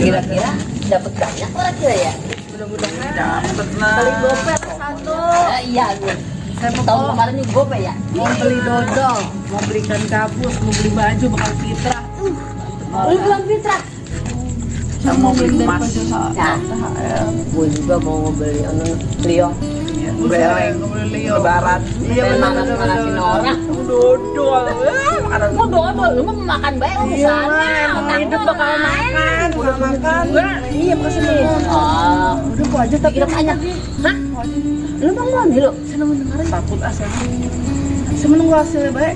Kira-kira dapat banyak orang kira ya? Mudah-mudahan dapat lah. Beli gope satu. Iya, gue. Saya mau Tahun kemarin nih gope ya. mau beli dodol, mau belikan kabus, mau beli baju bakal fitrah. Lu bilang Fitra. Saya mau beli emas. Nah, gue juga mau beli Leo. Bereng, beli lebaran. Iya benar Manasin orang. Dodol. Makanan Mau doang lu mau makan baik lu iya, sana. emang hidup bakal makan, bakal makan. Iya, makasih. Oh, Udah kok aja tapi kira banyak. Hah? Lu bang mandi lu? saya mau dengerin takut asal. Saya menunggu hasilnya baik.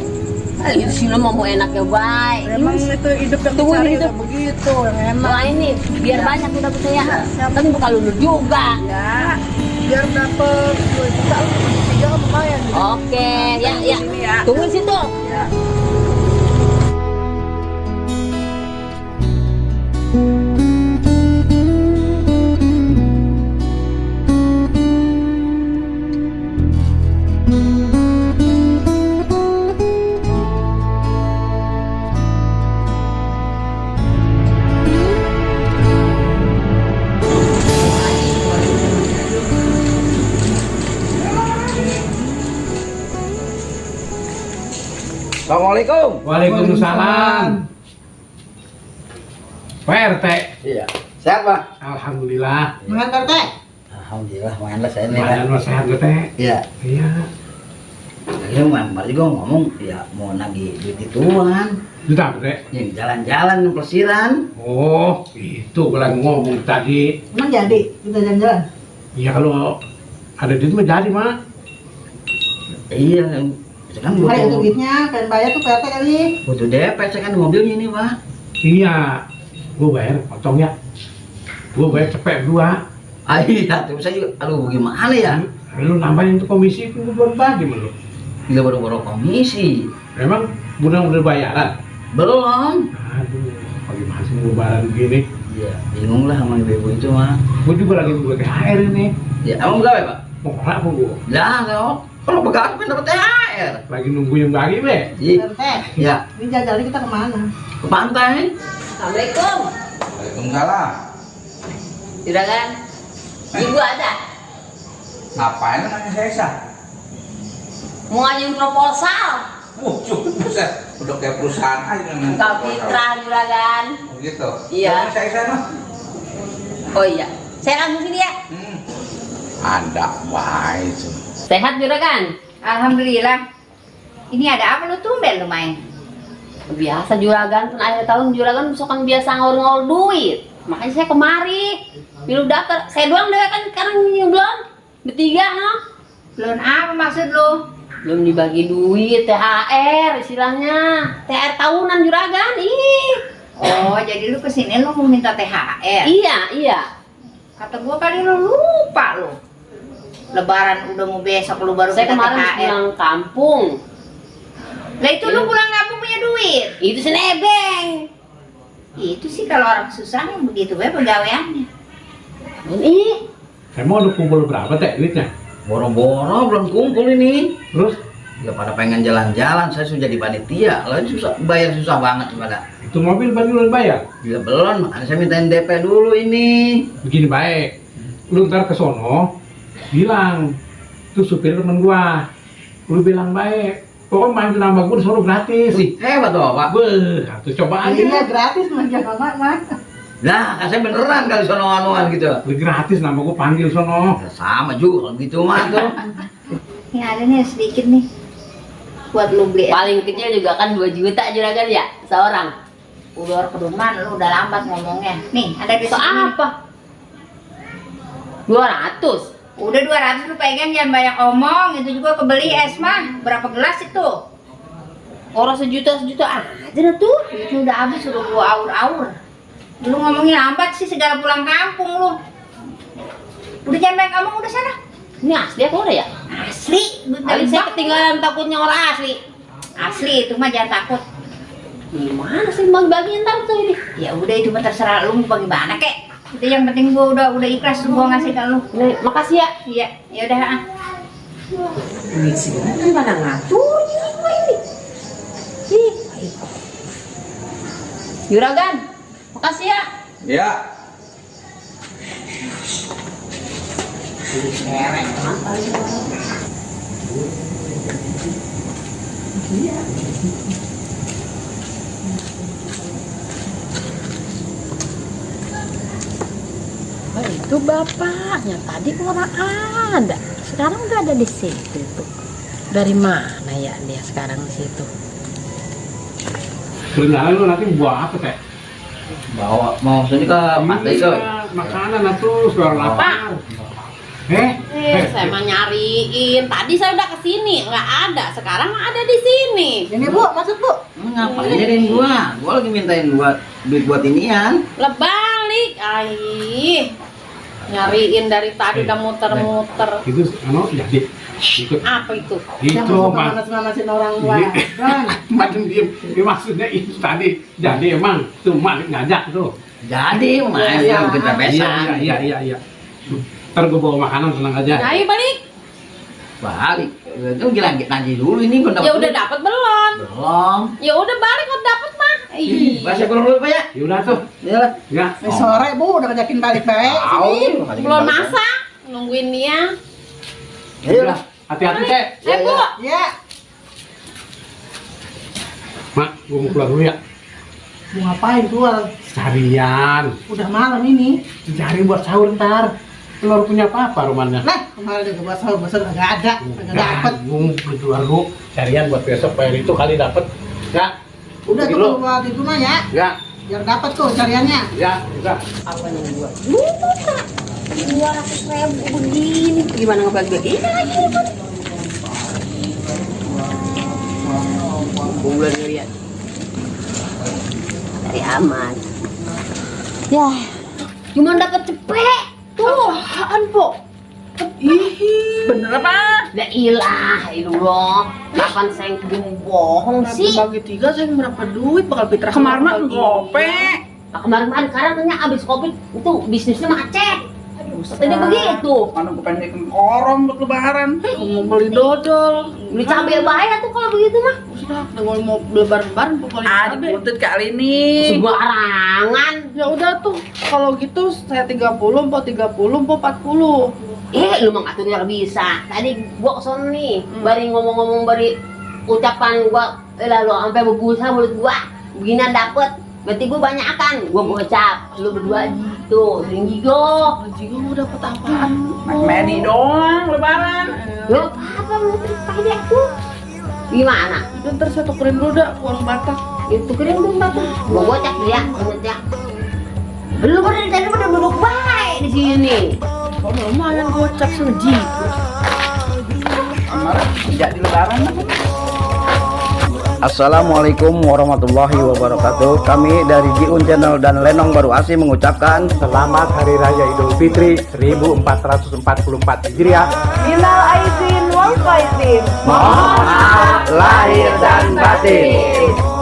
Itu sih lu mau enaknya baik. Emang itu hidup yang Tunggu dicari hidup. udah begitu, yang enak. Wah ini biar Ya. banyak udah percaya. Siap. Kan bukan lu juga. Ya, biar dapet 2 juta, 3 kan lumayan. Oke, ya ya. Sini ya. Tunggu di situ. Ya. Assalamualaikum. Waalaikumsalam. Pak RT. Iya. Sehat, Pak? Alhamdulillah. Mengantar teh. Alhamdulillah, mana saya nih. Badan lo sehat gak teh? Iya. Iya. Tadi Mamar juga ngomong ya mau nagih duit ituan. Sudah teh. Yang jalan-jalan pelesiran. Oh, itu gue lagi ngomong tadi. Emang jadi kita jalan-jalan? Iya kalau ada duit mah jadi mah. Iya. Saya kan Bayar tuh butuh, duitnya, pengen bayar tuh PT kali. butuh DP, saya kan mobilnya ini, Pak. Iya. Gue bayar potong ya. Gue bayar cepet dua. Ah, iya, tapi saya juga, aduh gimana ya? Lu nambahin tuh komisi gue buat bagi mah lu. Gila baru-baru komisi. Emang udah bayaran? Belum. Aduh, bagaimana sih gue bayaran begini? Iya, bingung lah sama ibu-ibu itu, mah. Gue juga lagi buat THR ini. Ya, emang gawe, Pak? Mau ngelak apa gue? Lah, kalau begadang pengen dapat THR. Lagi nunggu yang bagi be. Iya. Teh, Ya, ini jalan kita kemana? ke pantai. Assalamualaikum. Waalaikumsalam. Sudah kan? Ibu ada. Ngapain nanya saya sah? Mau ngajuin proposal. Buset, udah kayak perusahaan aja namanya. Kak Fitra juragan. Begitu. Iya. Saya sana. Oh iya. Saya langsung sini ya. Ada baik. Sehat juragan. Alhamdulillah. Ini ada apa lu tumben lu main? Biasa juragan kan akhir tahun juragan misalkan biasa ngawur-ngawur duit. Makanya saya kemari. Bilu daftar. Saya doang deh kan sekarang yang belum. Bertiga no. Belum apa maksud lu? Belum dibagi duit THR istilahnya. THR tahunan juragan. Ih. Oh, jadi lu kesini lu mau minta THR. Iya, iya. Kata gua kali lu lupa lu. Lebaran udah mau besok lu baru Saya minta kemarin THR. pulang kampung. Lah itu lu pulang kampung punya duit. Itu si nebeng. Itu sih kalau orang susah yang begitu ya pegawaiannya. Ini Saya mau udah kumpul berapa teh duitnya? Boro-boro belum kumpul ini. Terus Ya pada pengen jalan-jalan, saya sudah jadi panitia. Lalu susah, bayar susah banget pada. itu mobil baru bayar. Bila belum, makanya saya mintain DP dulu ini. Begini baik. Lu ntar ke sono bilang tuh supir temen gua. Lu bilang baik. Pokoknya main nambah gua disuruh gratis. Wih, hebat toh, Pak. Beuh, tuh coba aja. Iya gratis manja mama. Nah, kan saya beneran kali sono-anuan gitu. Lu gratis nambah gua panggil sono. Ya, sama juga kalau gitu mah tuh. Ini ada nih sedikit nih. Buat lu beli. paling kecil juga kan 2 juta juragan ya seorang. Udah keduman lu udah lambat ngomongnya. Nih, ada di Itu sini. apa? 200. Udah 200 lu pegang jangan banyak omong. Itu juga kebeli es mah. Berapa gelas itu? Orang sejuta aja dah tuh. Itu udah habis udah gua aur-aur. Lu ngomongnya lambat sih segala pulang kampung lu. Udah jangan banyak ngomong udah sana. Ini asli apa udah ya? Asli. Kali saya ketinggalan takutnya orang asli. Asli itu mah jangan takut. Gimana sih bagi ntar tuh ini? Ya udah itu mah terserah lu mau bagaimana kek. Itu yang penting gua udah ikhlas gua ngasih ke lu. Nih, makasih ya. Iya, ya udah. Duit sih kan pada ngatur semua ini. Ih. Juragan, makasih ya. Ya, Oh, itu bapaknya tadi orang ada, sekarang udah ada di situ tuh. Dari mana ya dia sekarang di situ? Berenang lu nanti buat apa teh? Bawa mau sini ke pantai ke. Makanan atuh, suara lapar. Saya mah nyariin. Tadi saya udah kesini, nggak ada. Sekarang ada di sini. Ini Bu, masuk Bu. Ngapain nyariin gua? Gua lagi mintain buat duit buat inian. Lebalik, nyariin dari tadi udah muter-muter. Itu jadi ikut Apa itu? itu mas Manas-manasin orang tua. macam dia maksudnya itu tadi jadi emang tuh Malik ngajak tuh. Jadi main yang kita besan. Iya. Ntar gue bawa makanan tenang aja. Ayo balik. Balik. Itu gila nanti dulu ini belum Ya udah dapat belum? Belum. Ya udah balik kalau dapat mah. Bahasa kurang dulu Pak ya. Yaudah tuh. Iyalah. Ya. Sore Bu udah ngajakin balik baik. Belum masak, nungguin dia. Iyalah. Hati-hati teh. Bu. Ya. Mak, gue mau keluar dulu ya. Mau ngapain keluar? Carian. Udah malam ini. Cari buat sahur ntar. Telur punya apa rumahnya? Nah, kemarin udah buat sahur besar nggak ada, nggak dapet. Gue keluar dulu. Carian buat besok bayar itu kali dapet. Ya. Udah tuh Dulu. keluar itu mah ya. Ya. Biar dapet tuh cariannya. Ya. Udah. Apa yang buat? 200.000 begini. Gimana ngebagi-bagi? Lagi bulan lihat. Dari aman. Ya, cuma dapat cepet. Tuh, apaan, Po? Bener apa? Ya ilah, itu loh. Kapan saya bohong sih? Bagi 3 saya berapa duit bakal Fitra? Kemarin mah ngope. Nah, kemarin karena abis covid itu bisnisnya macet. Tadi begitu. Mana gue pengen bikin korong buat lebaran. Mau beli dodol. Beli cabai bahaya tuh kalau begitu mah. Sudah, mau lebaran pokoknya cabe. Buntut kali ini. Sembarangan. Ya udah tuh, kalau gitu saya 30, po 30, po 40. Lu mah ngaturnya bisa. Tadi gua kesana nih, bari ngomong-ngomong bari ucapan gua lalu sampai berbusa mulut gua. Beginian dapet. Berarti gua banyak kan. Gua gocap. Lu berdua gitu. Sering gigo. Jigo mau dapet apaan? Medi doang lebaran. Lu apa lu pakai tuh? Gimana? Ntar saya tukerin dulu dah uang Batak. Itu keren belum bagus. Gua gocap dia, inget ya. Lu pada tadi udah duduk baik di sini. Oh, lumayan gocap seji. Kemarin tidak di lebaran. Assalamualaikum warahmatullahi wabarakatuh. Kami dari Jiun Channel dan Lenong Baru Asi mengucapkan Selamat Hari Raya Idul Fitri 1444 Hijriah. Minal aidin wal faizin. mohon maaf lahir dan batin.